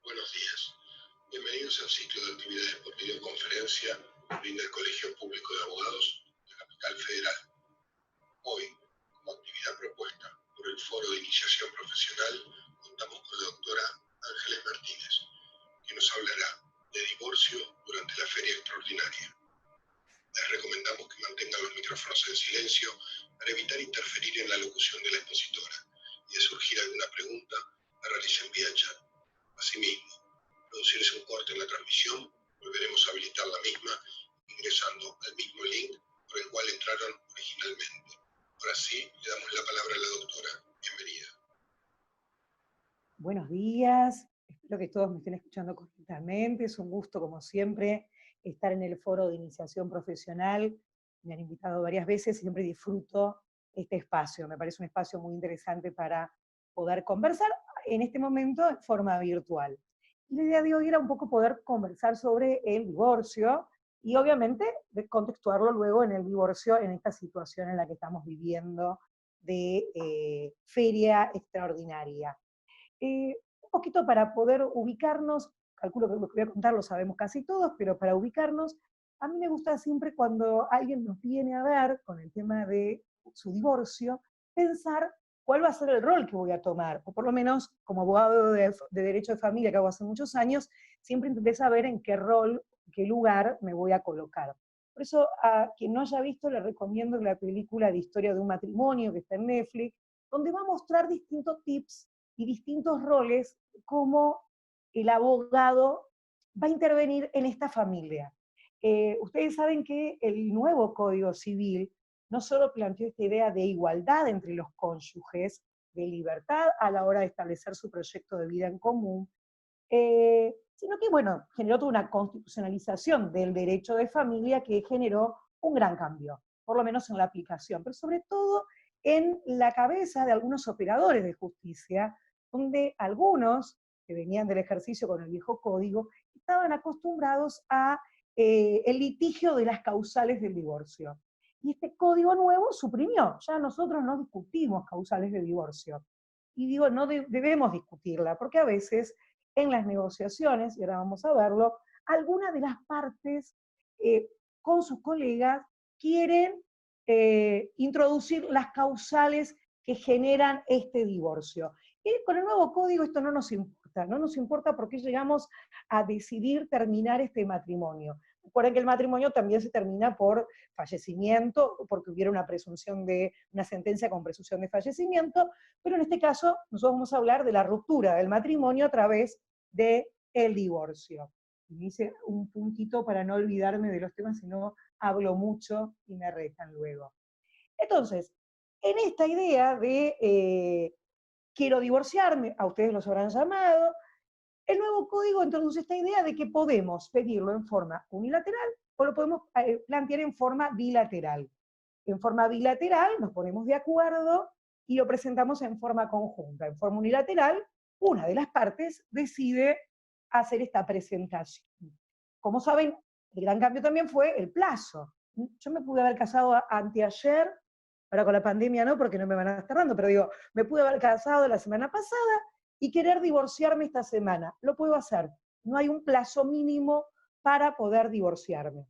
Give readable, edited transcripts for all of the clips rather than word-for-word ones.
Buenos días. Bienvenidos al ciclo de actividades por videoconferencia que brinda el Colegio Público de Abogados de Capital Federal. Hoy, como actividad propuesta por el Foro de Iniciación Profesional, contamos con la doctora Ángeles Martínez, que nos hablará de divorcio durante la feria extraordinaria. Les recomendamos que mantengan los micrófonos en silencio para evitar interferir en la locución de la expositora, y de surgir alguna pregunta, la realicen vía chat. Asimismo, producirse un corte en la transmisión, volveremos a habilitar la misma ingresando al mismo link por el cual entraron originalmente. Ahora sí, le damos la palabra a la doctora. Bienvenida. Buenos días, espero que todos me estén escuchando correctamente. Es un gusto, como siempre, estar en el foro de iniciación profesional. Me han invitado varias veces y siempre disfruto este espacio. Me parece un espacio muy interesante para poder conversar en este momento en forma virtual. La idea de hoy era un poco poder conversar sobre el divorcio y obviamente contextuarlo luego en el divorcio, en esta situación en la que estamos viviendo de feria extraordinaria. Un poquito para poder ubicarnos, calculo que lo que voy a contar lo sabemos casi todos, pero para ubicarnos, a mí me gusta siempre cuando alguien nos viene a ver con el tema de su divorcio, pensar cuál va a ser el rol que voy a tomar, o por lo menos como abogado de derecho de familia que hago hace muchos años, siempre intenté saber en qué rol, qué lugar me voy a colocar. Por eso, a quien no haya visto, le recomiendo la película de Historia de un matrimonio, que está en Netflix, donde va a mostrar distintos tips y distintos roles, como el abogado va a intervenir en esta familia. Ustedes saben que el nuevo Código Civil no solo planteó esta idea de igualdad entre los cónyuges, de libertad a la hora de establecer su proyecto de vida en común, sino que, bueno, generó toda una constitucionalización del derecho de familia que generó un gran cambio, por lo menos en la aplicación, pero sobre todo en la cabeza de algunos operadores de justicia, donde algunos que venían del ejercicio con el viejo código estaban acostumbrados a el litigio de las causales del divorcio. Y este código nuevo suprimió, ya nosotros no discutimos causales de divorcio. Y digo, no debemos discutirla, porque a veces en las negociaciones, y ahora vamos a verlo, algunas de las partes con sus colegas quieren introducir las causales que generan este divorcio. Y con el nuevo código esto no nos importa porque llegamos a decidir terminar este matrimonio. Recuerden que el matrimonio también se termina por fallecimiento, porque hubiera una presunción de, una sentencia con presunción de fallecimiento, pero en este caso nosotros vamos a hablar de la ruptura del matrimonio a través del divorcio. Y hice un puntito para no olvidarme de los temas, si no hablo mucho y me retan luego. Entonces, en esta idea de quiero divorciarme, a ustedes los habrán llamado, el nuevo código introduce esta idea de que podemos pedirlo en forma unilateral o lo podemos plantear en forma bilateral. En forma bilateral nos ponemos de acuerdo y lo presentamos en forma conjunta. En forma unilateral, una de las partes decide hacer esta presentación. Como saben, el gran cambio también fue el plazo. Yo me pude haber casado anteayer, ahora con la pandemia no, porque no me van a estar dando, pero digo, me pude haber casado la semana pasada y querer divorciarme esta semana. Lo puedo hacer. No hay un plazo mínimo para poder divorciarme.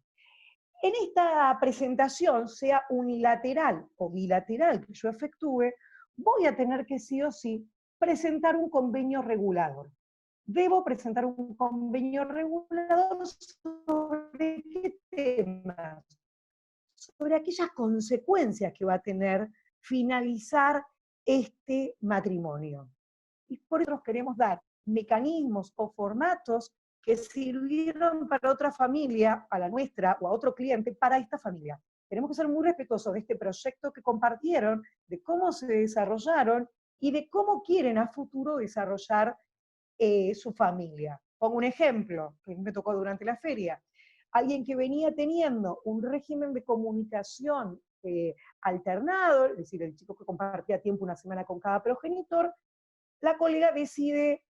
En esta presentación, sea unilateral o bilateral que yo efectúe, voy a tener que sí o sí presentar un convenio regulador. Debo presentar un convenio regulador sobre qué temas, sobre aquellas consecuencias que va a tener finalizar este matrimonio. Y por eso nos queremos dar mecanismos o formatos que sirvieron para otra familia, a la nuestra o a otro cliente, para esta familia. Tenemos que ser muy respetuosos de este proyecto que compartieron, de cómo se desarrollaron y de cómo quieren a futuro desarrollar su familia. Pongo un ejemplo que me tocó durante la feria. Alguien que venía teniendo un régimen de comunicación alternado, es decir, el chico que compartía tiempo una semana con cada progenitor, la colega decide,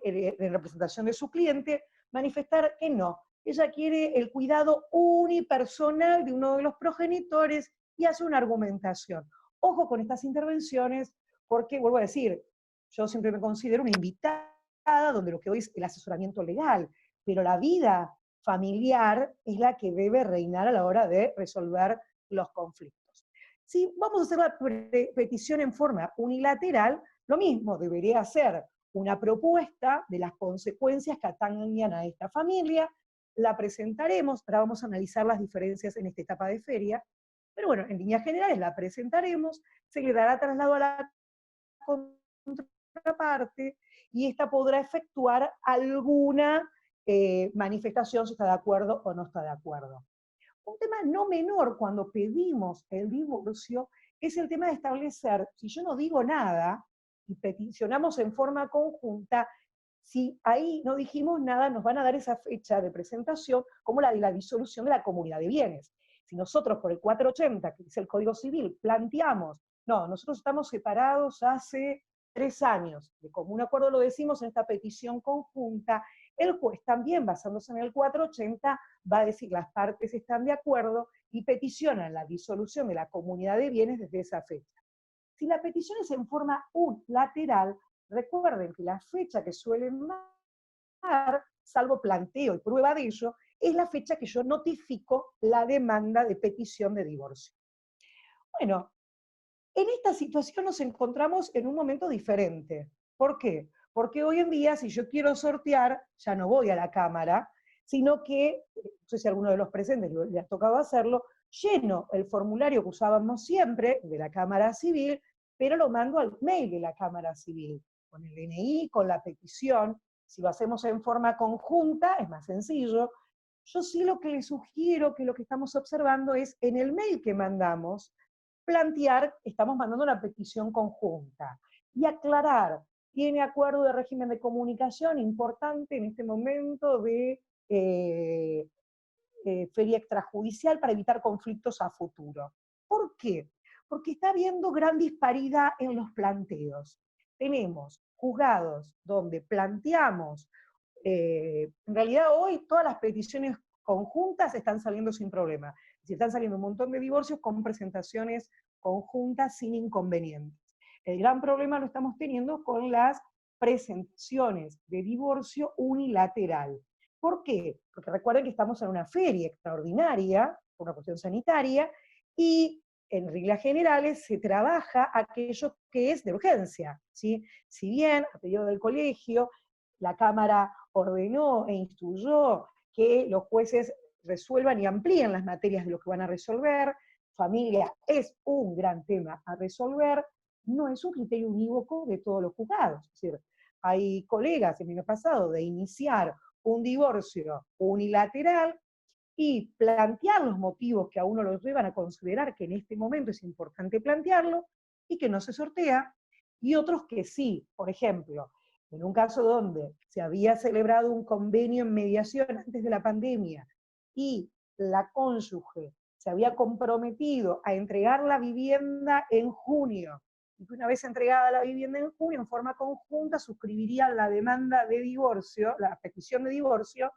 en representación de su cliente, manifestar que no. Ella quiere el cuidado unipersonal de uno de los progenitores y hace una argumentación. Ojo con estas intervenciones, porque, vuelvo a decir, yo siempre me considero una invitada donde lo que hoy es el asesoramiento legal, pero la vida familiar es la que debe reinar a la hora de resolver los conflictos. Si vamos a hacer la petición en forma unilateral, lo mismo debería ser una propuesta de las consecuencias que atañan a esta familia, la presentaremos, ahora vamos a analizar las diferencias en esta etapa de feria, pero bueno, en líneas generales la presentaremos, se le dará traslado a la contraparte y esta podrá efectuar alguna manifestación si está de acuerdo o no está de acuerdo. Un tema no menor cuando pedimos el divorcio es el tema de establecer, si yo no digo nada y peticionamos en forma conjunta, si ahí no dijimos nada, nos van a dar esa fecha de presentación como la de la disolución de la comunidad de bienes. Si nosotros por el 480, que es el Código Civil, planteamos, no, nosotros estamos separados hace 3 años, de común acuerdo lo decimos en esta petición conjunta, el juez también, basándose en el 480, va a decir las partes están de acuerdo y peticionan la disolución de la comunidad de bienes desde esa fecha. Si la petición es en forma unilateral, recuerden que la fecha que suelen dar, salvo planteo y prueba de ello, es la fecha que yo notifico la demanda de petición de divorcio. Bueno, en esta situación nos encontramos en un momento diferente. ¿Por qué? Porque hoy en día, si yo quiero sortear, ya no voy a la Cámara, sino que, no sé si a alguno de los presentes le ha tocado hacerlo, lleno el formulario que usábamos siempre de la Cámara Civil, pero lo mando al mail de la Cámara Civil, con el DNI, con la petición. Si lo hacemos en forma conjunta, es más sencillo. Yo sí lo que les sugiero, que lo que estamos observando es, en el mail que mandamos, plantear, estamos mandando una petición conjunta, y aclarar, tiene acuerdo de régimen de comunicación importante en este momento de feria extrajudicial para evitar conflictos a futuro. ¿Por qué? Porque está habiendo gran disparidad en los planteos. Tenemos juzgados donde planteamos, en realidad hoy todas las peticiones conjuntas están saliendo sin problema. Están saliendo un montón de divorcios con presentaciones conjuntas sin inconvenientes. El gran problema lo estamos teniendo con las presentaciones de divorcio unilateral. ¿Por qué? Porque recuerden que estamos en una feria extraordinaria, por una cuestión sanitaria, y en reglas generales se trabaja aquello que es de urgencia, ¿sí? Si bien, a pedido del colegio, la Cámara ordenó e instruyó que los jueces resuelvan y amplíen las materias de lo que van a resolver, familia es un gran tema a resolver, no es un criterio unívoco de todos los juzgados. Es decir, hay colegas en el año pasado de iniciar un divorcio unilateral y plantear los motivos que a uno los llevan a considerar que en este momento es importante plantearlo y que no se sortea, y otros que sí. Por ejemplo, en un caso donde se había celebrado un convenio en mediación antes de la pandemia y la cónyuge se había comprometido a entregar la vivienda en junio, y que una vez entregada la vivienda en junio, en forma conjunta, suscribirían la demanda de divorcio, la petición de divorcio.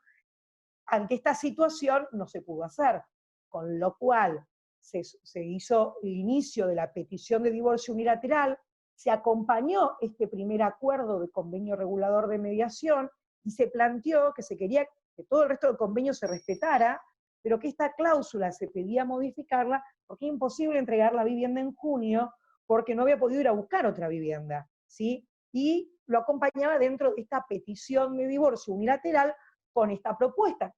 Ante esta situación no se pudo hacer, con lo cual se hizo el inicio de la petición de divorcio unilateral, se acompañó este primer acuerdo de convenio regulador de mediación y se planteó que se quería que todo el resto del convenio se respetara, pero que esta cláusula se pedía modificarla porque es imposible entregar la vivienda en junio porque no había podido ir a buscar otra vivienda, ¿sí? Y lo acompañaba dentro de esta petición de divorcio unilateral con esta propuesta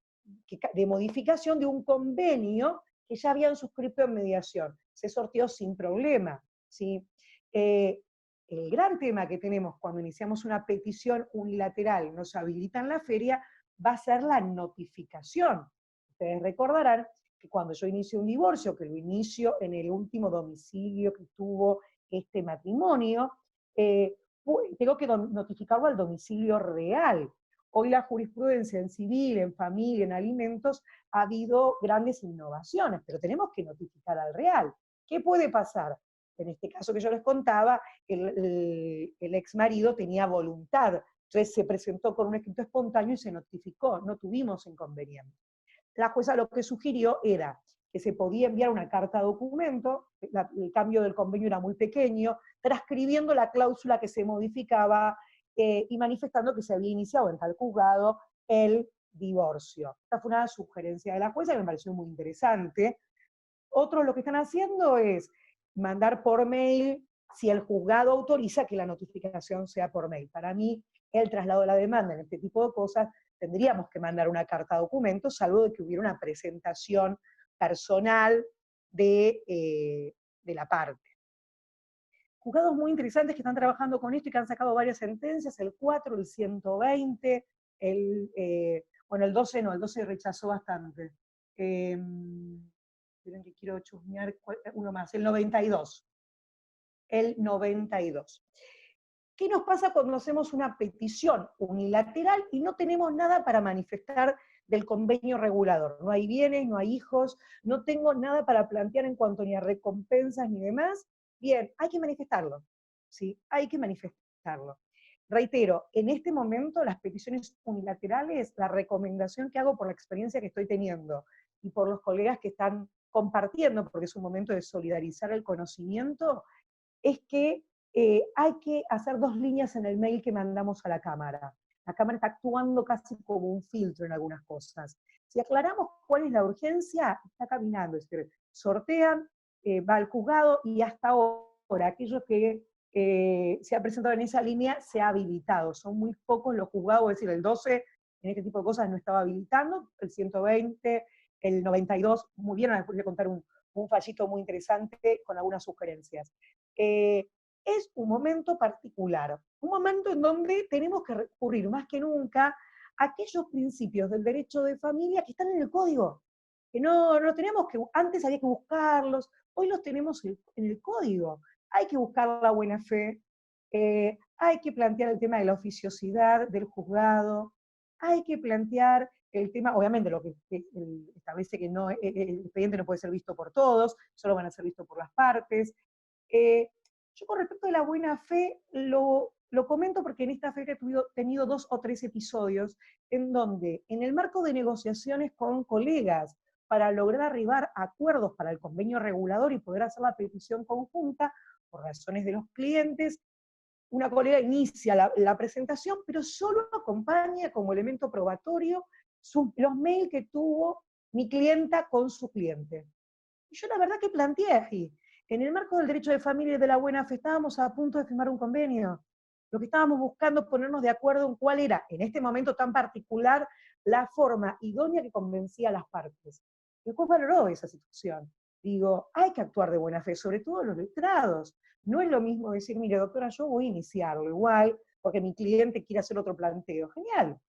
de modificación de un convenio que ya habían suscrito en mediación. Se sorteó sin problema, ¿sí? El gran tema que tenemos cuando iniciamos una petición unilateral y nos habilitan la feria va a ser la notificación. Ustedes recordarán que cuando yo inicio un divorcio, que lo inicio en el último domicilio que tuvo este matrimonio, tengo que notificarlo al domicilio real. Hoy la jurisprudencia en civil, en familia, en alimentos, ha habido grandes innovaciones, pero tenemos que notificar al real. ¿Qué puede pasar? En este caso que yo les contaba, el ex marido tenía voluntad, entonces se presentó con un escrito espontáneo y se notificó, no tuvimos inconveniente. La jueza lo que sugirió era que se podía enviar una carta documento, el cambio del convenio era muy pequeño, transcribiendo la cláusula que se modificaba y manifestando que se había iniciado en tal juzgado el divorcio. Esta fue una sugerencia de la jueza que me pareció muy interesante. Otros lo que están haciendo es mandar por mail si el juzgado autoriza que la notificación sea por mail. Para mí, el traslado de la demanda en este tipo de cosas, tendríamos que mandar una carta documento, salvo de que hubiera una presentación personal de la parte. Juzgados muy interesantes que están trabajando con esto y que han sacado varias sentencias, el 4, el 120, bueno, el 12 no, el 12 rechazó bastante. Miren que quiero chusmear uno más, el 92. El 92. ¿Qué nos pasa cuando hacemos una petición unilateral y no tenemos nada para manifestar del convenio regulador? No hay bienes, no hay hijos, no tengo nada para plantear en cuanto ni a recompensas ni demás. Bien, hay que manifestarlo, ¿sí? Hay que manifestarlo. Reitero, en este momento las peticiones unilaterales, la recomendación que hago por la experiencia que estoy teniendo y por los colegas que están compartiendo, porque es un momento de solidarizar el conocimiento, es que hay que hacer 2 líneas en el mail que mandamos a la Cámara. La Cámara está actuando casi como un filtro en algunas cosas. Si aclaramos cuál es la urgencia, está caminando, es decir, sortean, va al juzgado y hasta ahora aquellos que se han presentado en esa línea se ha habilitado. Son muy pocos los juzgados, es decir, el 12 en este tipo de cosas no estaba habilitando, el 120, el 92, muy bien, ahora les voy a contar un fallito muy interesante con algunas sugerencias. Es un momento particular, un momento en donde tenemos que recurrir más que nunca a aquellos principios del derecho de familia que están en el código, que no tenemos que, antes había que buscarlos, hoy los tenemos en el código. Hay que buscar la buena fe, hay que plantear el tema de la oficiosidad del juzgado, hay que plantear el tema, obviamente lo que establece que no, el expediente no puede ser visto por todos, solo van a ser vistos por las partes. Yo con respecto a la buena fe lo comento porque en esta feria he tenido 2 o 3 episodios en donde, en el marco de negociaciones con colegas para lograr arribar a acuerdos para el convenio regulador y poder hacer la petición conjunta, por razones de los clientes, una colega inicia la presentación, pero solo acompaña como elemento probatorio los mails que tuvo mi clienta con su cliente. Y yo la verdad que planteé aquí, en el marco del derecho de familia y de la buena fe, estábamos a punto de firmar un convenio. Lo que estábamos buscando es ponernos de acuerdo en cuál era, en este momento tan particular, la forma idónea que convencía a las partes. El juez valoró esa situación. Digo, hay que actuar de buena fe, sobre todo los letrados. No es lo mismo decir, mire, doctora, yo voy a iniciarlo igual, porque mi cliente quiere hacer otro planteo. Genial.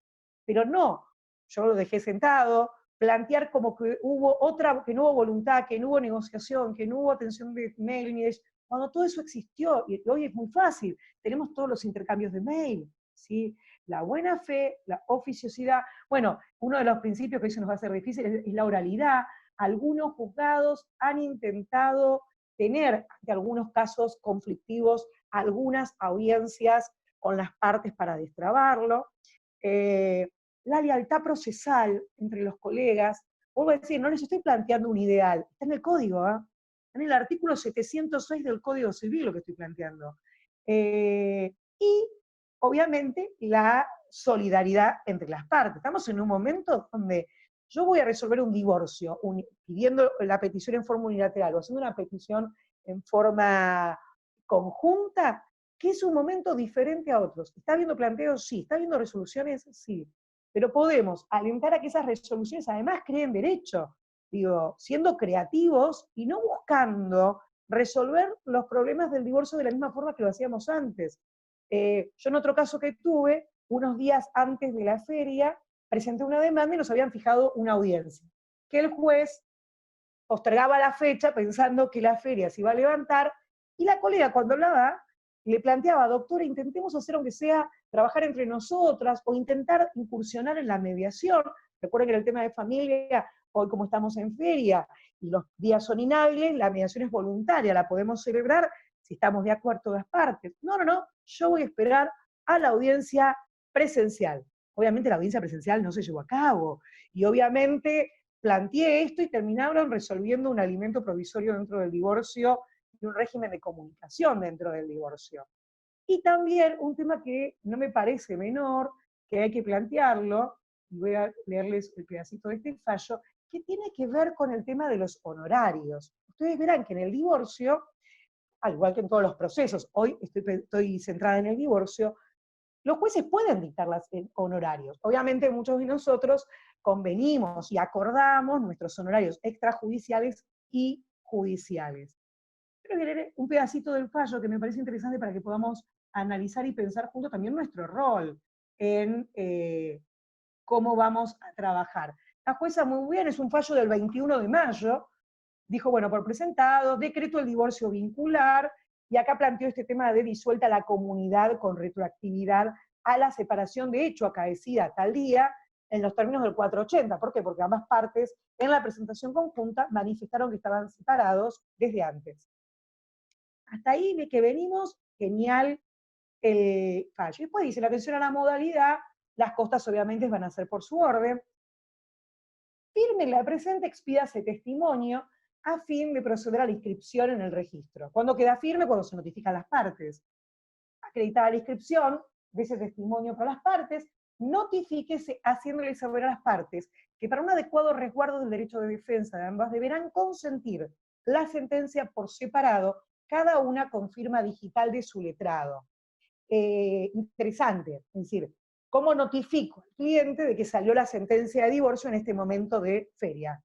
Pero no, yo lo dejé sentado, plantear como que que no hubo voluntad, que no hubo negociación, que no hubo atención de mail, ni de, cuando todo eso existió, y hoy es muy fácil, tenemos todos los intercambios de mail, ¿sí? La buena fe, la oficiosidad, bueno, uno de los principios que hoy se nos va a hacer difícil es la oralidad. Algunos juzgados han intentado tener, de algunos casos conflictivos, algunas audiencias con las partes para destrabarlo. La lealtad procesal entre los colegas, vuelvo a decir, no les estoy planteando un ideal, está en el código, ¿eh? Está en el artículo 706 del Código Civil lo que estoy planteando. Y, obviamente, la solidaridad entre las partes. Estamos en un momento donde yo voy a resolver un divorcio, pidiendo la petición en forma unilateral o haciendo una petición en forma conjunta, que es un momento diferente a otros. ¿Está habiendo planteos? Sí. ¿Está habiendo resoluciones? Sí. Pero podemos alentar a que esas resoluciones además creen derecho, digo, siendo creativos y no buscando resolver los problemas del divorcio de la misma forma que lo hacíamos antes. Yo en otro caso que tuve, unos días antes de la feria, presenté una demanda y nos habían fijado una audiencia, que el juez postergaba la fecha pensando que la feria se iba a levantar, y la colega cuando hablaba le planteaba, doctora, intentemos hacer aunque sea trabajar entre nosotras, o intentar incursionar en la mediación. Recuerden que en el tema de familia, hoy como estamos en feria, y los días son inhábiles, la mediación es voluntaria, la podemos celebrar si estamos de acuerdo todas partes. No, yo voy a esperar a la audiencia presencial. Obviamente la audiencia presencial no se llevó a cabo, y obviamente planteé esto y terminaron resolviendo un alimento provisorio dentro del divorcio y un régimen de comunicación dentro del divorcio. Y también un tema que no me parece menor, que hay que plantearlo, y voy a leerles el pedacito de este fallo, que tiene que ver con el tema de los honorarios. Ustedes verán que en el divorcio, al igual que en todos los procesos, hoy estoy centrada en el divorcio, los jueces pueden dictar los honorarios. Obviamente muchos de nosotros convenimos y acordamos nuestros honorarios extrajudiciales y judiciales. Pero voy a leer un pedacito del fallo que me parece interesante para que podamos analizar y pensar juntos también nuestro rol en cómo vamos a trabajar. La jueza muy bien, es un fallo del 21 de mayo, dijo, bueno, por presentado, decreto el divorcio vincular, y acá planteó este tema de disuelta la comunidad con retroactividad a la separación de hecho acaecida tal día, en los términos del 480. ¿Por qué? Porque ambas partes en la presentación conjunta manifestaron que estaban separados desde antes. Hasta ahí de que venimos, genial el fallo. Y después dice, la atención a la modalidad, las costas obviamente van a ser por su orden. Firme la presente, expídase testimonio a fin de proceder a la inscripción en el registro. ¿Cuándo queda firme? Cuando se notifican las partes. Acreditada la inscripción de ese testimonio por las partes, notifíquese haciéndole saber a las partes que para un adecuado resguardo del derecho de defensa de ambas deberán consentir la sentencia por separado, cada una con firma digital de su letrado. Interesante, es decir, ¿cómo notifico al cliente de que salió la sentencia de divorcio en este momento de feria?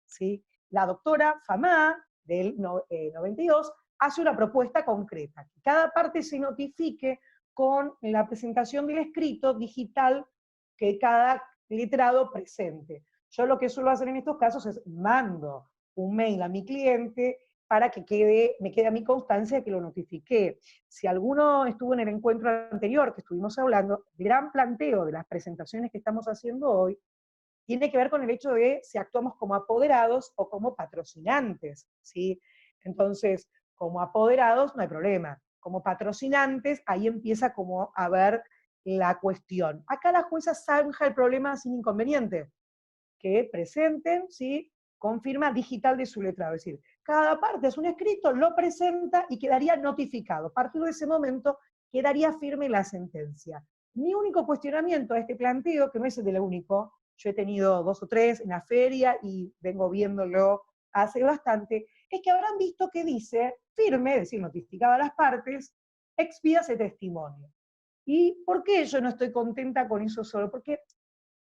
¿Sí? La doctora Famá, del 92, hace una propuesta concreta, que cada parte se notifique con la presentación del escrito digital que cada letrado presente. Yo lo que suelo hacer en estos casos es mando un mail a mi cliente para que me quede a mi constancia de que lo notifiqué. Si alguno estuvo en el encuentro anterior que estuvimos hablando, el gran planteo de las presentaciones que estamos haciendo hoy tiene que ver con el hecho de si actuamos como apoderados o como patrocinantes, ¿sí? Entonces, como apoderados no hay problema. Como patrocinantes, ahí empieza como a ver la cuestión. Acá la jueza zanja el problema sin inconveniente, que presenten, ¿sí?, con firma digital de su letrado. Es decir, cada parte es un escrito, lo presenta y quedaría notificado. A partir de ese momento quedaría firme la sentencia. Mi único cuestionamiento a este planteo, que no es el de lo único, yo he tenido 2 o 3 en la feria y vengo viéndolo hace bastante, es que habrán visto que dice firme, es decir, notificada a las partes, expídase testimonio. ¿Y por qué yo no estoy contenta con eso solo? Porque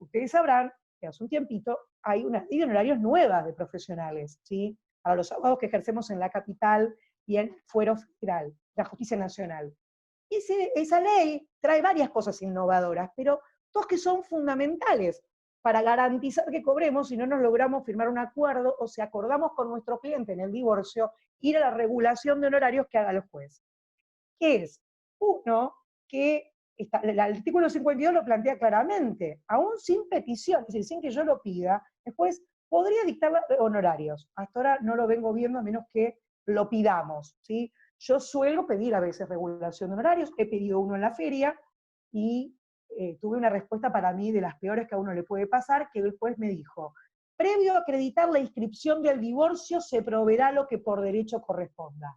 ustedes sabrán que hace un tiempito hay una ley de honorarios nuevas de profesionales, ¿sí?, para los abogados que ejercemos en la capital y en fuero federal, la justicia nacional. Y esa ley trae varias cosas innovadoras, pero dos que son fundamentales para garantizar que cobremos si no nos logramos firmar un acuerdo o si acordamos con nuestro cliente en el divorcio ir a la regulación de honorarios que haga el juez. ¿Qué es? Uno, que el artículo 52 lo plantea claramente, aún sin petición, es decir, sin que yo lo pida, el juez podría dictar honorarios. Hasta ahora no lo vengo viendo a menos que lo pidamos, ¿sí? Yo suelo pedir a veces regulación de honorarios, he pedido uno en la feria y tuve una respuesta para mí de las peores que a uno le puede pasar, que el juez me dijo, previo a acreditar la inscripción del divorcio se proveerá lo que por derecho corresponda.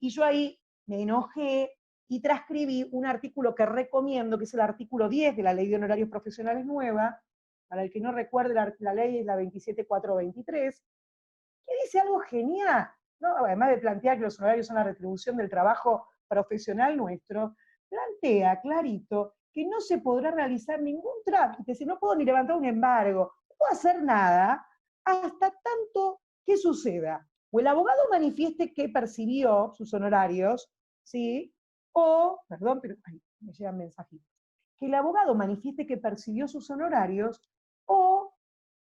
Y yo ahí me enojé y transcribí un artículo que recomiendo, que es el artículo 10 de la Ley de Honorarios Profesionales nueva, para el que no recuerde, la ley es la 27423, que dice algo genial, ¿no? Además de plantear que los honorarios son la retribución del trabajo profesional nuestro, plantea clarito que no se podrá realizar ningún trámite, si no puedo ni levantar un embargo, no puedo hacer nada, hasta tanto que suceda. O el abogado manifieste que percibió sus honorarios, ¿sí? O, perdón, pero me llegan mensajitos, que el abogado manifieste que percibió sus honorarios o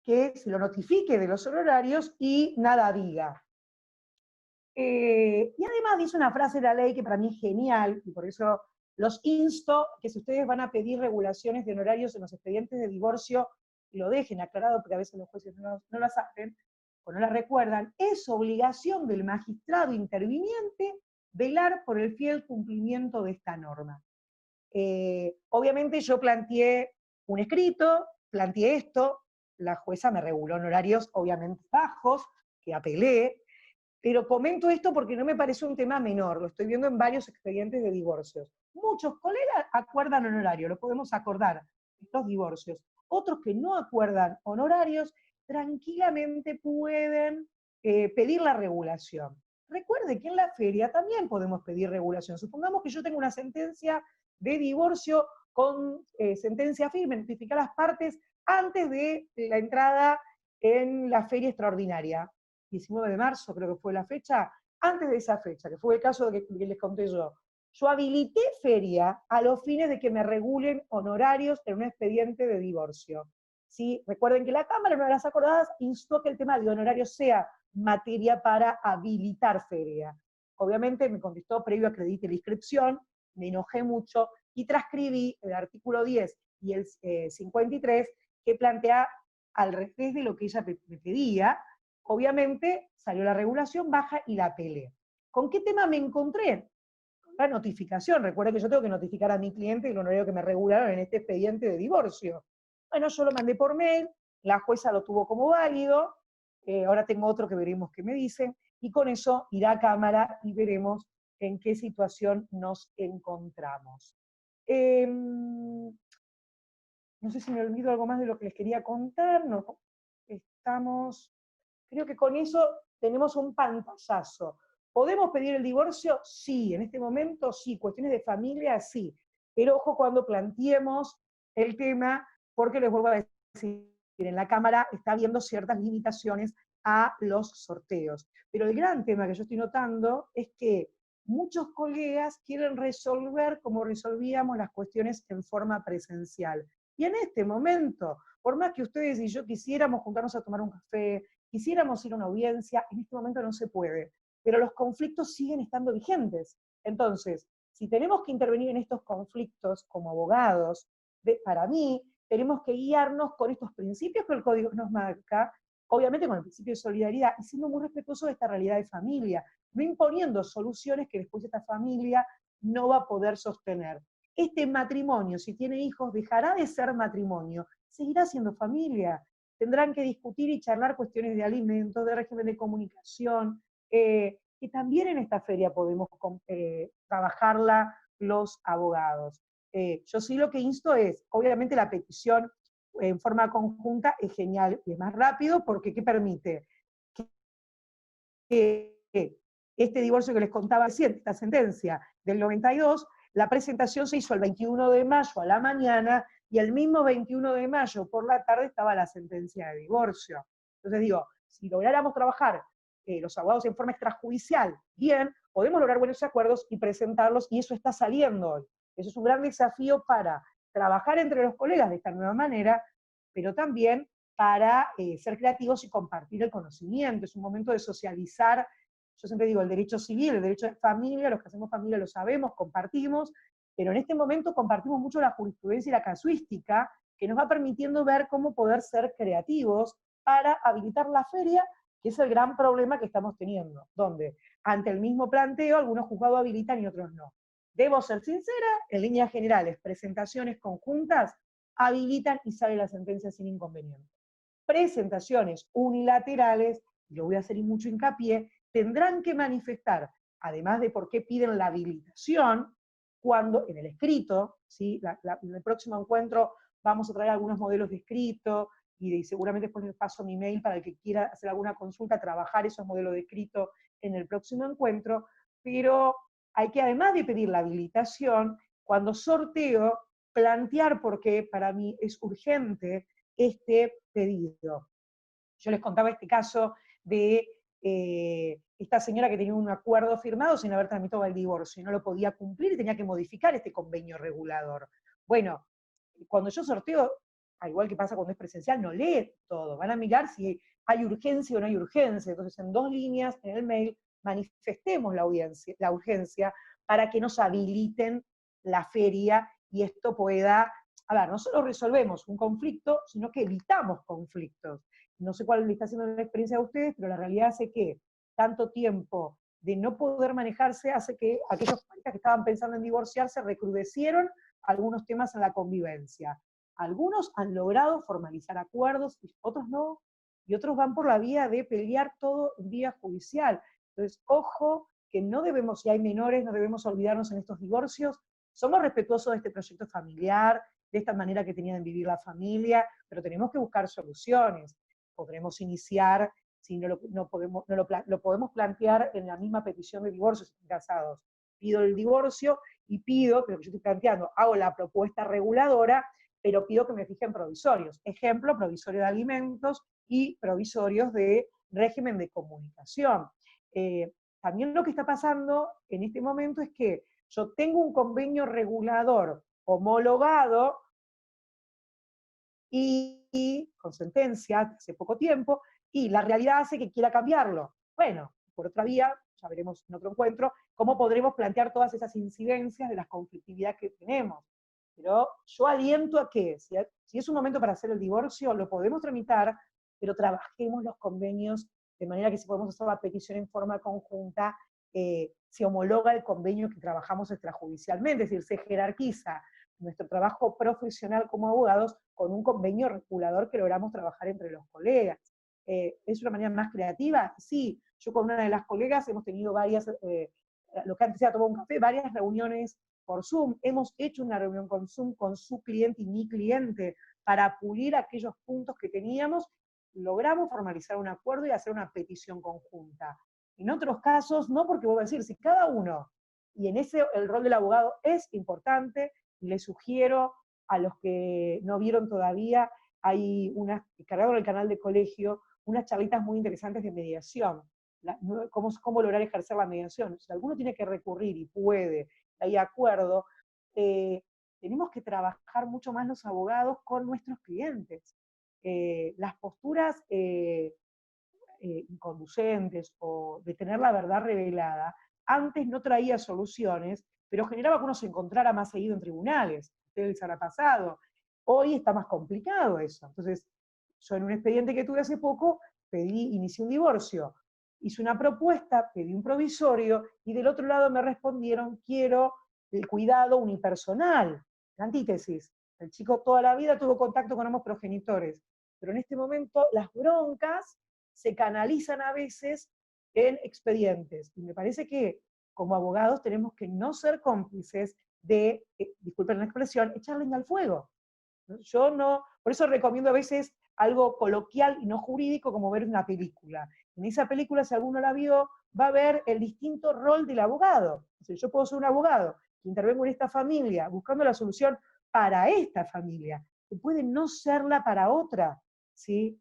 que se lo notifique de los honorarios y nada diga. Y además dice una frase de la ley que para mí es genial, y por eso los insto que si ustedes van a pedir regulaciones de honorarios en los expedientes de divorcio, lo dejen aclarado, porque a veces los jueces no las hacen, o no las recuerdan, es obligación del magistrado interviniente velar por el fiel cumplimiento de esta norma. Obviamente yo planteé un escrito, planteé esto, la jueza me reguló honorarios obviamente bajos, que apelé, pero comento esto porque no me parece un tema menor, lo estoy viendo en varios expedientes de divorcios. Muchos colegas acuerdan honorario, lo podemos acordar, los divorcios. Otros que no acuerdan honorarios, tranquilamente pueden pedir la regulación. Recuerde que en la feria también podemos pedir regulación. Supongamos que yo tengo una sentencia de divorcio con sentencia firme, notificar las partes antes de la entrada en la feria extraordinaria. 19 de marzo creo que fue la fecha, antes de esa fecha, que fue el caso que les conté yo. Yo habilité feria a los fines de que me regulen honorarios en un expediente de divorcio. ¿Sí? Recuerden que la Cámara, en una de las acordadas, instó que el tema de honorarios sea materia para habilitar feria. Obviamente me contestó previo acredite la inscripción, me enojé mucho y transcribí el artículo 10 y el 53 que plantea al revés de lo que ella me pedía. Obviamente salió la regulación baja y la apelé. ¿Con qué tema me encontré? Con la notificación. Recuerden que yo tengo que notificar a mi cliente el honorario que me regularon en este expediente de divorcio. Bueno, yo lo mandé por mail, la jueza lo tuvo como válido, ahora tengo otro que veremos qué me dicen, y con eso irá a Cámara y veremos en qué situación nos encontramos. No sé si me olvido algo más de lo que les quería contar, no, estamos... Creo que con eso tenemos un pantallazo. ¿Podemos pedir el divorcio? Sí, en este momento sí. Cuestiones de familia, sí. Pero ojo cuando planteemos el tema, porque les vuelvo a decir, en la Cámara está habiendo ciertas limitaciones a los sorteos. Pero el gran tema que yo estoy notando es que muchos colegas quieren resolver como resolvíamos las cuestiones en forma presencial. Y en este momento, por más que ustedes y yo quisiéramos juntarnos a tomar un café, quisiéramos ir a una audiencia, en este momento no se puede, pero los conflictos siguen estando vigentes. Entonces, si tenemos que intervenir en estos conflictos como abogados, para mí, tenemos que guiarnos con estos principios que el Código nos marca, obviamente con el principio de solidaridad, y siendo muy respetuosos de esta realidad de familia, no imponiendo soluciones que después esta familia no va a poder sostener. Este matrimonio, si tiene hijos, dejará de ser matrimonio, seguirá siendo familia. Tendrán que discutir y charlar cuestiones de alimentos, de régimen de comunicación, que también en esta feria podemos trabajarla los abogados. Yo sí lo que insto es, obviamente la petición en forma conjunta es genial y es más rápido porque ¿qué permite? Que este divorcio que les contaba recién, esta sentencia del 92, la presentación se hizo el 21 de mayo a la mañana y el mismo 21 de mayo por la tarde estaba la sentencia de divorcio. Entonces digo, si lográramos trabajar los abogados en forma extrajudicial bien, podemos lograr buenos acuerdos y presentarlos, y eso está saliendo hoy. Eso es un gran desafío para trabajar entre los colegas de esta nueva manera, pero también para ser creativos y compartir el conocimiento. Es un momento de socializar. Yo siempre digo, el derecho civil, el derecho de familia, los que hacemos familia lo sabemos, compartimos, pero en este momento compartimos mucho la jurisprudencia y la casuística, que nos va permitiendo ver cómo poder ser creativos para habilitar la feria, que es el gran problema que estamos teniendo, donde ante el mismo planteo algunos juzgados habilitan y otros no. Debo ser sincera, en líneas generales, presentaciones conjuntas habilitan y sale la sentencia sin inconveniente. Presentaciones unilaterales, y lo voy a hacer mucho hincapié, tendrán que manifestar, además de por qué piden la habilitación, cuando en el escrito, ¿sí? En el próximo encuentro vamos a traer algunos modelos de escrito, y seguramente después les paso mi mail para el que quiera hacer alguna consulta, trabajar esos modelos de escrito en el próximo encuentro, pero hay que, además de pedir la habilitación, cuando sorteo, plantear por qué para mí es urgente este pedido. Yo les contaba este caso de esta señora que tenía un acuerdo firmado sin haber tramitado el divorcio y no lo podía cumplir y tenía que modificar este convenio regulador. Bueno, cuando yo sorteo, al igual que pasa cuando es presencial, no lee todo, van a mirar si hay urgencia o no hay urgencia. Entonces, en 2 líneas en el mail, manifestemos la urgencia para que nos habiliten la feria y esto pueda, a ver, no solo resolvemos un conflicto, sino que evitamos conflictos. No sé cuál está siendo la experiencia de ustedes, pero la realidad hace que tanto tiempo de no poder manejarse hace que aquellos parejas que estaban pensando en divorciarse recrudecieron algunos temas en la convivencia. Algunos han logrado formalizar acuerdos, y otros no, y otros van por la vía de pelear todo en vía judicial. Entonces, ojo, que no debemos, si hay menores, no debemos olvidarnos en estos divorcios. Somos respetuosos de este proyecto familiar, de esta manera que tenían de vivir la familia, pero tenemos que buscar soluciones. Podremos iniciar, si no lo podemos plantear en la misma petición de divorcio si están casados. Pido el divorcio y pido, que lo que yo estoy planteando, hago la propuesta reguladora, pero pido que me fijen provisorios. Ejemplo, provisorio de alimentos y provisorios de régimen de comunicación. También lo que está pasando en este momento es que yo tengo un convenio regulador homologado y con sentencia hace poco tiempo, y la realidad hace que quiera cambiarlo. Bueno, por otra vía, ya veremos en otro encuentro, cómo podremos plantear todas esas incidencias de las conflictividades que tenemos. Pero yo aliento a que, si es un momento para hacer el divorcio, lo podemos tramitar, pero trabajemos los convenios de manera que si podemos hacer la petición en forma conjunta, se homologa el convenio que trabajamos extrajudicialmente, es decir, se jerarquiza nuestro trabajo profesional como abogados con un convenio regulador que logramos trabajar entre los colegas. ¿Es una manera más creativa? Sí, yo con una de las colegas hemos tenido varias, lo que antes era tomar un café, varias reuniones por Zoom. Hemos hecho una reunión con Zoom con su cliente y mi cliente para pulir aquellos puntos que teníamos. Logramos formalizar un acuerdo y hacer una petición conjunta. En otros casos, no, porque voy a decir, si cada uno, y en ese el rol del abogado es importante, y les sugiero a los que no vieron todavía, hay cargado en el canal de colegio, unas charlitas muy interesantes de mediación, cómo lograr ejercer la mediación. Si alguno tiene que recurrir y puede, hay acuerdo, tenemos que trabajar mucho más los abogados con nuestros clientes. Las posturas inconducentes o de tener la verdad revelada, antes no traía soluciones, pero generaba que uno se encontrara más seguido en tribunales. Ustedes les habrá pasado. Hoy está más complicado eso. Entonces, yo en un expediente que tuve hace poco, inicié un divorcio, hice una propuesta, pedí un provisorio, y del otro lado me respondieron, quiero el cuidado unipersonal. La antítesis. El chico toda la vida tuvo contacto con ambos progenitores, pero en este momento las broncas se canalizan a veces en expedientes. Y me parece que como abogados tenemos que no ser cómplices de, disculpen la expresión, echar leña al fuego. Yo no, por eso recomiendo a veces algo coloquial y no jurídico como ver una película. En esa película, si alguno la vio, va a ver el distinto rol del abogado. O sea, yo puedo ser un abogado que intervengo en esta familia buscando la solución para esta familia, que puede no serla para otra, ¿sí?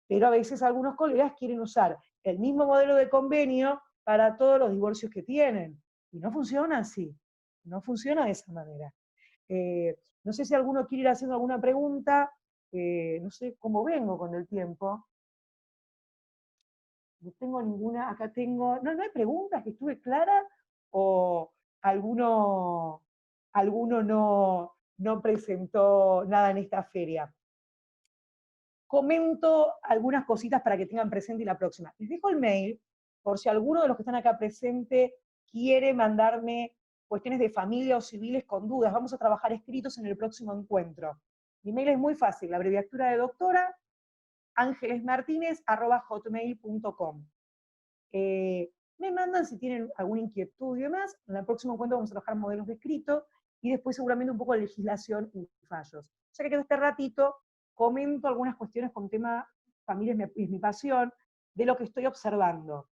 Pero a veces algunos colegas quieren usar el mismo modelo de convenio para todos los divorcios que tienen. Y no funciona así, no funciona de esa manera. No sé si alguno quiere ir haciendo alguna pregunta, no sé cómo vengo con el tiempo. No tengo ninguna, acá tengo, no hay preguntas, que estuve clara, o alguno no presentó nada en esta feria. Comento algunas cositas para que tengan presente y la próxima. Les dejo el mail, por si alguno de los que están acá presente quiere mandarme cuestiones de familia o civiles con dudas. Vamos a trabajar escritos en el próximo encuentro. Mi mail es muy fácil, la abreviatura de doctora, angelesmartinez@hotmail.com. Me mandan si tienen alguna inquietud y demás. En el próximo encuentro vamos a trabajar modelos de escrito y después seguramente un poco de legislación y fallos. Ya que quedó este ratito, comento algunas cuestiones con tema familia es mi pasión, de lo que estoy observando.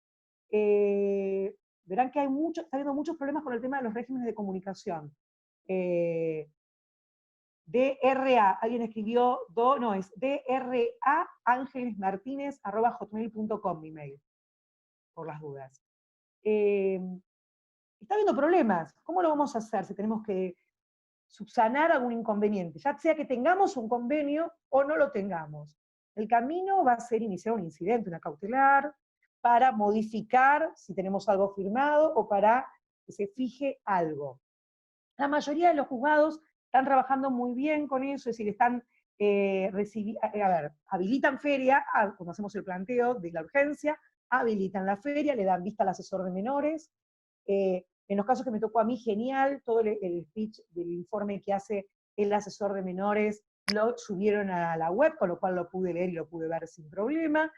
Verán que está habiendo muchos problemas con el tema de los regímenes de comunicación. DRA, alguien escribió, no, es DRA angelesmartinez@hotmail.com, mi mail, por las dudas. Está habiendo problemas. ¿Cómo lo vamos a hacer si tenemos que subsanar algún inconveniente? Ya sea que tengamos un convenio o no lo tengamos. El camino va a ser iniciar un incidente, una cautelar, para modificar si tenemos algo firmado o para que se fije algo. La mayoría de los juzgados están trabajando muy bien con eso, es decir, están habilitan feria, cuando hacemos el planteo de la urgencia, habilitan la feria, le dan vista al asesor de menores. En los casos que me tocó a mí, genial, todo el speech del informe que hace el asesor de menores lo subieron a la web, con lo cual lo pude leer y lo pude ver sin problema.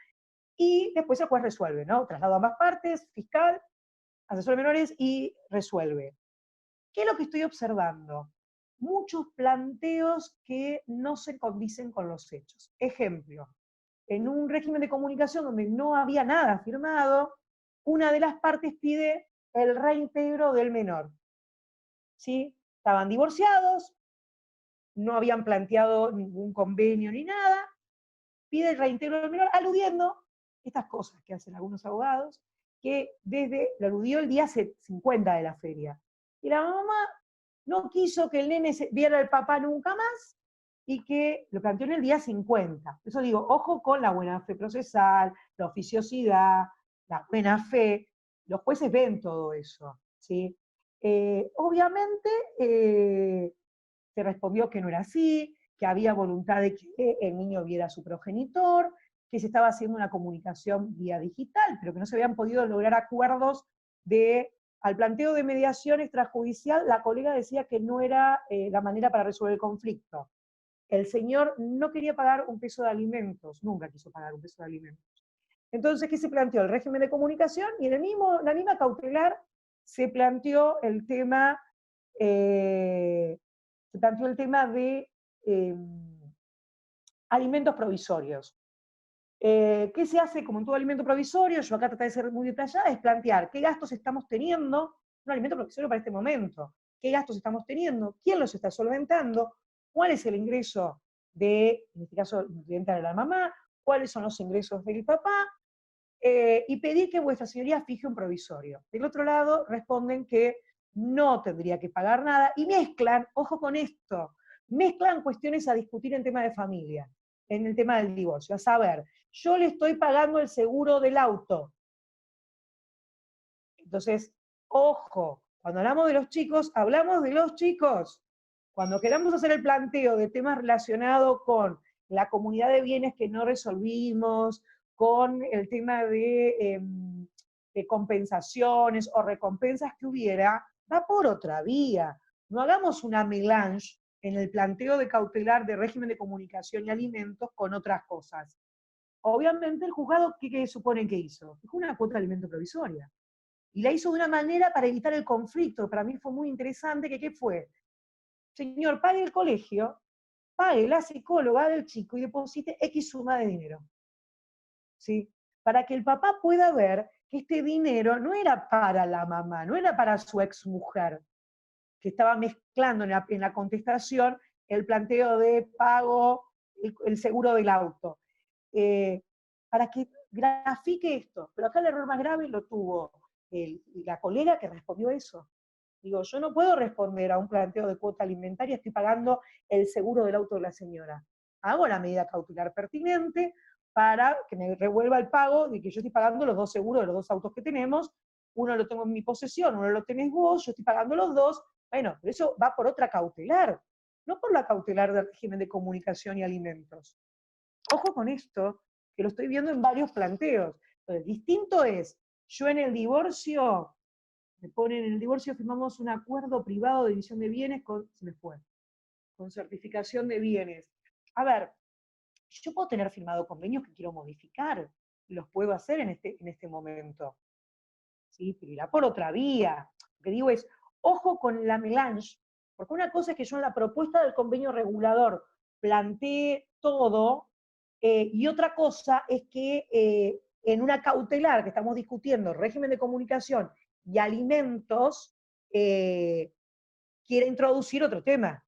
y después el juez resuelve, ¿no? Traslado a ambas partes, fiscal, asesor de menores y resuelve. ¿Qué es lo que estoy observando? Muchos planteos que no se condicen con los hechos. Ejemplo, en un régimen de comunicación donde no había nada firmado, una de las partes pide el reintegro del menor. ¿Sí? Estaban divorciados, no habían planteado ningún convenio ni nada, pide el reintegro del menor, aludiendo estas cosas que hacen algunos abogados, que lo aludió el día 50 de la feria. Y la mamá no quiso que el nene viera al papá nunca más y que lo planteó en el día 50. Por eso digo, ojo con la buena fe procesal, la oficiosidad, la buena fe. Los jueces ven todo eso, ¿sí? Obviamente se respondió que no era así, que había voluntad de que el niño viera a su progenitor, que se estaba haciendo una comunicación vía digital, pero que no se habían podido lograr acuerdos al planteo de mediación extrajudicial. La colega decía que no era la manera para resolver el conflicto. El señor no quería pagar un peso de alimentos, nunca quiso pagar un peso de alimentos. Entonces, ¿qué se planteó? El régimen de comunicación, y en la misma cautelar se planteó el tema de alimentos provisorios. ¿Qué se hace como en todo alimento provisorio? Yo acá traté de ser muy detallada, es plantear qué gastos estamos teniendo, un alimento provisorio para este momento, qué gastos estamos teniendo, quién los está solventando, cuál es el ingreso en este caso, de la mamá, cuáles son los ingresos del papá, y pedir que vuestra señoría fije un provisorio. Del otro lado, responden que no tendría que pagar nada, y mezclan, ojo con esto, mezclan cuestiones a discutir en tema de familia, en el tema del divorcio. A saber, yo le estoy pagando el seguro del auto. Entonces, ojo, cuando hablamos de los chicos, hablamos de los chicos. Cuando queramos hacer el planteo de temas relacionados con la comunidad de bienes que no resolvimos, con el tema de compensaciones o recompensas que hubiera, va por otra vía. No hagamos una melange en el planteo de cautelar de régimen de comunicación y alimentos con otras cosas. Obviamente el juzgado, ¿qué supone que hizo? Fijó una cuota de alimento provisoria. Y la hizo de una manera para evitar el conflicto. Para mí fue muy interesante, ¿qué fue? Señor, pague el colegio, pague la psicóloga del chico y deposite X suma de dinero. ¿Sí? Para que el papá pueda ver que este dinero no era para la mamá, no era para su exmujer, que estaba mezclando en la contestación el planteo de pago, el seguro del auto. Para que grafique esto. Pero acá el error más grave lo tuvo la colega que respondió eso. Digo, yo no puedo responder a un planteo de cuota alimentaria, estoy pagando el seguro del auto de la señora. Hago la medida cautelar pertinente para que me revuelva el pago de que yo estoy pagando los dos seguros de los dos autos que tenemos, uno lo tengo en mi posesión, uno lo tenés vos, yo estoy pagando los dos. Bueno, pero eso va por otra cautelar, no por la cautelar del régimen de comunicación y alimentos. Ojo con esto, que lo estoy viendo en varios planteos. Entonces, distinto es, yo en el divorcio, me ponen en el divorcio, firmamos un acuerdo privado de división de bienes con certificación de bienes. A ver, yo puedo tener firmado convenios que quiero modificar, los puedo hacer en este momento. ¿Sí? Pero irá por otra vía. Lo que digo es, ojo con la melange, porque una cosa es que yo en la propuesta del convenio regulador planteé todo, y otra cosa es que en una cautelar que estamos discutiendo, régimen de comunicación y alimentos, quiere introducir otro tema,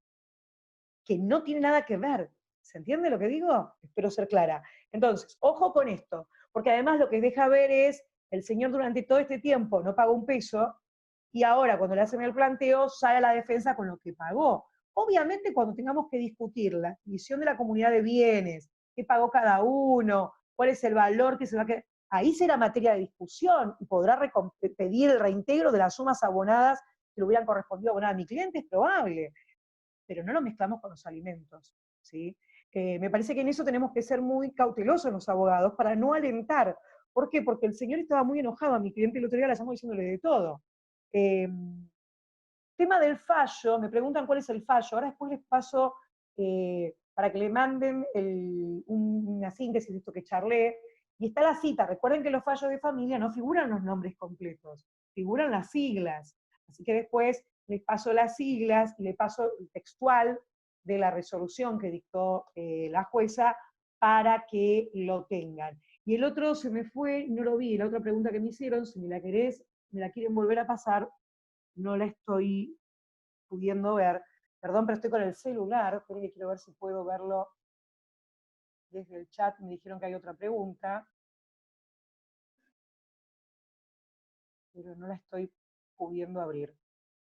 que no tiene nada que ver. ¿Se entiende lo que digo? Espero ser clara. Entonces, ojo con esto, porque además lo que deja ver es, el señor durante todo este tiempo no pagó un peso, y ahora cuando le hacen el planteo sale a la defensa con lo que pagó. Obviamente cuando tengamos que discutir la división de la comunidad de bienes, qué pagó cada uno, cuál es el valor que se va a quedar, ahí será materia de discusión y podrá pedir el reintegro de las sumas abonadas que le hubieran correspondido abonar a mi cliente, es probable, pero no lo mezclamos con los alimentos, ¿sí? Me parece que en eso tenemos que ser muy cautelosos los abogados para no alentar. ¿Por qué? Porque el señor estaba muy enojado, a mi cliente el otro día le estamos diciéndole de todo. Tema del fallo, me preguntan cuál es el fallo, ahora después les paso para que le manden una síntesis de esto que charlé, y está la cita. Recuerden que en los fallos de familia no figuran los nombres completos, figuran las siglas. Así que después les paso las siglas y les paso el textual de la resolución que dictó la jueza para que lo tengan. Y el otro se me fue, no lo vi, la otra pregunta que me hicieron, si me la querés, me la quieren volver a pasar, no la estoy pudiendo ver. Perdón, pero estoy con el celular, pero quiero ver si puedo verlo desde el chat. Me dijeron que hay otra pregunta, pero no la estoy pudiendo abrir.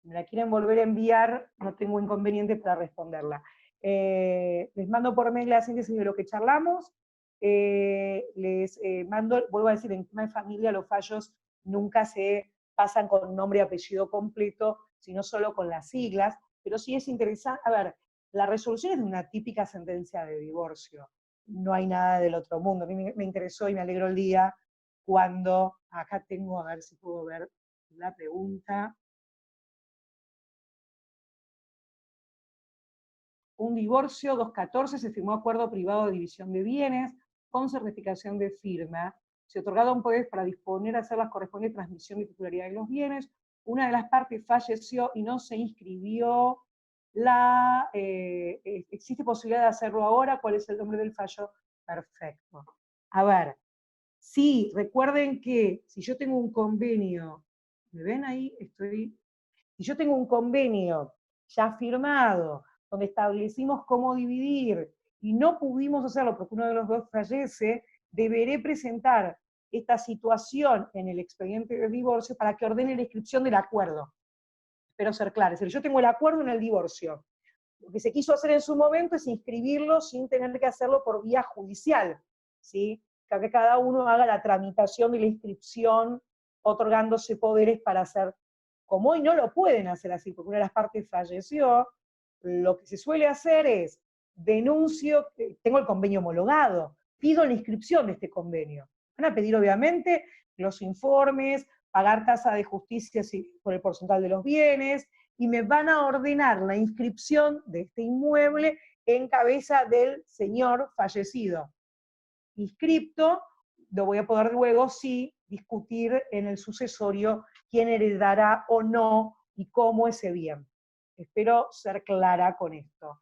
Si me la quieren volver a enviar, no tengo inconveniente para responderla. Les mando por mail la síntesis de lo que charlamos. Les mando, vuelvo a decir, en tema de familia los fallos nunca se pasan con nombre y apellido completo, sino solo con las siglas, pero sí es interesante, a ver, la resolución es de una típica sentencia de divorcio, no hay nada del otro mundo. A mí me interesó y me alegró el día cuando, acá tengo, a ver si puedo ver la pregunta. Un divorcio, 214, se firmó acuerdo privado de división de bienes con certificación de firma. Se otorgaba un poder para disponer a hacer la correspondiente transmisión de titularidad de los bienes. Una de las partes falleció y no se inscribió. ¿Existe posibilidad de hacerlo ahora? ¿Cuál es el nombre del fallo? Perfecto. A ver, sí, recuerden que si yo tengo un convenio, ¿me ven ahí? Si yo tengo un convenio ya firmado, donde establecimos cómo dividir, y no pudimos hacerlo porque uno de los dos fallece, deberé presentar esta situación en el expediente de divorcio para que ordene la inscripción del acuerdo. Espero ser clara. Es decir, yo tengo el acuerdo en el divorcio. Lo que se quiso hacer en su momento es inscribirlo sin tener que hacerlo por vía judicial, ¿sí? Que cada uno haga la tramitación de la inscripción, otorgándose poderes para hacer. Como hoy no lo pueden hacer así, porque una de las partes falleció, lo que se suele hacer es denuncio, tengo el convenio homologado, pido la inscripción de este convenio. Van a pedir, obviamente, los informes, pagar tasa de justicia por el porcentaje de los bienes, y me van a ordenar la inscripción de este inmueble en cabeza del señor fallecido. Inscripto, lo voy a poder luego sí discutir en el sucesorio quién heredará o no y cómo ese bien. Espero ser clara con esto.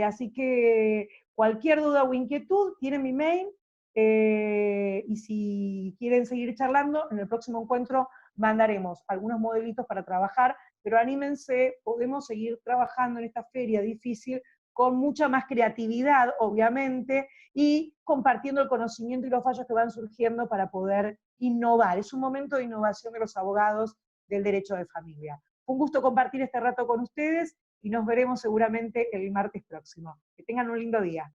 Así que cualquier duda o inquietud, tienen mi mail, y si quieren seguir charlando, en el próximo encuentro mandaremos algunos modelitos para trabajar, pero anímense, podemos seguir trabajando en esta feria difícil con mucha más creatividad, obviamente, y compartiendo el conocimiento y los fallos que van surgiendo para poder innovar. Es un momento de innovación de los abogados del derecho de familia. Fue un gusto compartir este rato con ustedes y nos veremos seguramente el martes próximo. Que tengan un lindo día.